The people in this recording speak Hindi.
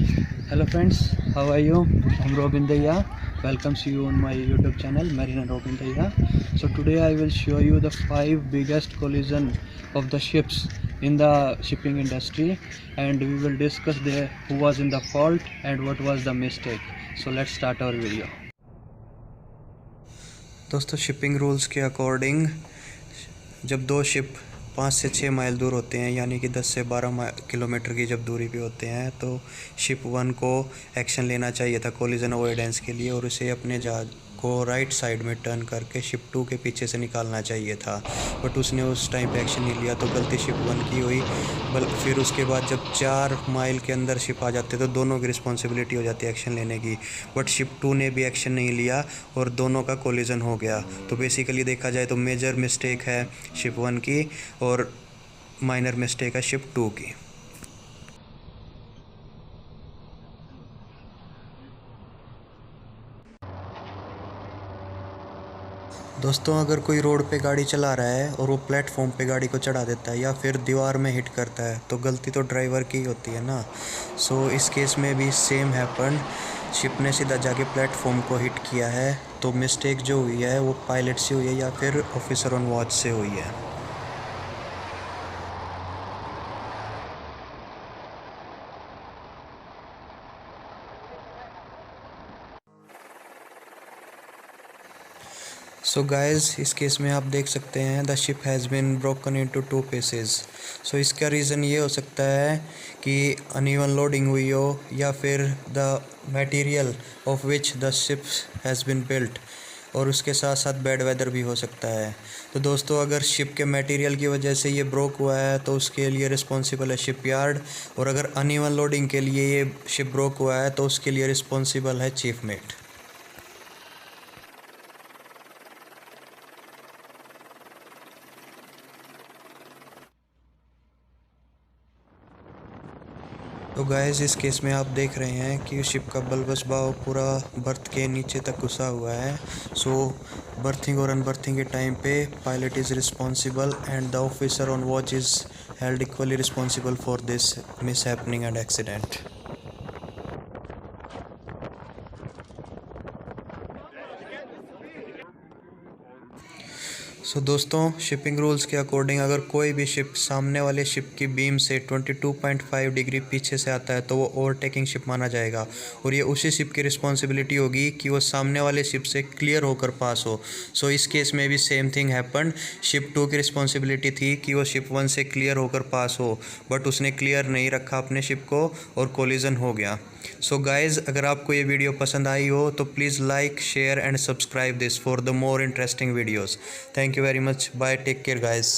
Hello friends, how are you? I'm Robin Daya. Welcomes you on my YouTube channel Marine and Robin Daya. So today I will show you the 5 biggest collision of the ships in the shipping industry, and we will discuss who was in the fault and what was the mistake. So let's start our video. दोस्तों शिपिंग रूल्स के अकॉर्डिंग जब दो शिप 5 से 6 माइल दूर होते हैं यानी कि 10 से 12 किलोमीटर की जब दूरी पे होते हैं तो शिप 1 को एक्शन लेना चाहिए था कोलिजन अवॉइडेंस के लिए और उसे अपने जहाज़ को राइट साइड में टर्न करके शिप 2 के पीछे से निकालना चाहिए था। बट उसने उस टाइम पे एक्शन नहीं लिया तो गलती शिप 1 की हुई। फिर उसके बाद जब 4 माइल के अंदर शिप आ जाते तो दोनों की रिस्पॉन्सिबिलिटी हो जाती है एक्शन लेने की। बट शिप 2 ने भी एक्शन नहीं लिया और दोनों का कोलिजन हो गया। तो बेसिकली देखा जाए तो मेजर मिस्टेक है शिप 1 की और माइनर मिस्टेक है शिप 2 की। दोस्तों अगर कोई रोड पे गाड़ी चला रहा है और वो प्लेटफॉर्म पे गाड़ी को चढ़ा देता है या फिर दीवार में हिट करता है तो गलती तो ड्राइवर की होती है ना। सो इस केस में भी सेम हैपन। शिप ने सीधा जाके प्लेटफॉर्म को हिट किया है तो मिस्टेक जो हुई है वो पायलट से हुई है या फिर ऑफिसर ऑन वॉच से हुई है। सो गाइस इस केस में आप देख सकते हैं the ship has been broken into 2 pieces. So इसका रीज़न ये हो सकता है कि अनइवन लोडिंग हुई हो या फिर the material of which the ship has been built और उसके साथ साथ बैड वेदर भी हो सकता है। तो दोस्तों अगर शिप के मटेरियल की वजह से ये ब्रोक हुआ है तो उसके लिए रिस्पॉन्सिबल है शिप यार्ड, और अगर अनइवन लोडिंग के लिए ये शिप ब्रोक हुआ है तो उसके लिए रिस्पॉन्सिबल है चीफ मेट। तो गाइस इस केस में आप देख रहे हैं कि शिप का बल्बस बाव पूरा बर्थ के नीचे तक घुसा हुआ है। सो बर्थिंग और अनबर्थिंग के टाइम पे pilot is responsible and the officer on watch is held equally responsible for this mishappening and accident. So दोस्तों शिपिंग रूल्स के अकॉर्डिंग अगर कोई भी शिप सामने वाले शिप की बीम से 22.5 डिग्री पीछे से आता है तो वो ओवरटेकिंग शिप माना जाएगा और ये उसी शिप की रिस्पॉन्सिबिलिटी होगी कि वो सामने वाले शिप से क्लियर होकर पास हो। सो इस केस में भी सेम थिंग हैपन। शिप 2 की रिस्पॉन्सिबिलिटी थी कि वो शिप 1 से क्लियर होकर पास हो बट उसने क्लियर नहीं रखा अपने शिप को और कोलिजन हो गया। सो गाइज़ अगर आपको ये वीडियो पसंद आई हो तो please like share and subscribe this for the more interesting videos. Thank you very much. Bye. Take care, guys.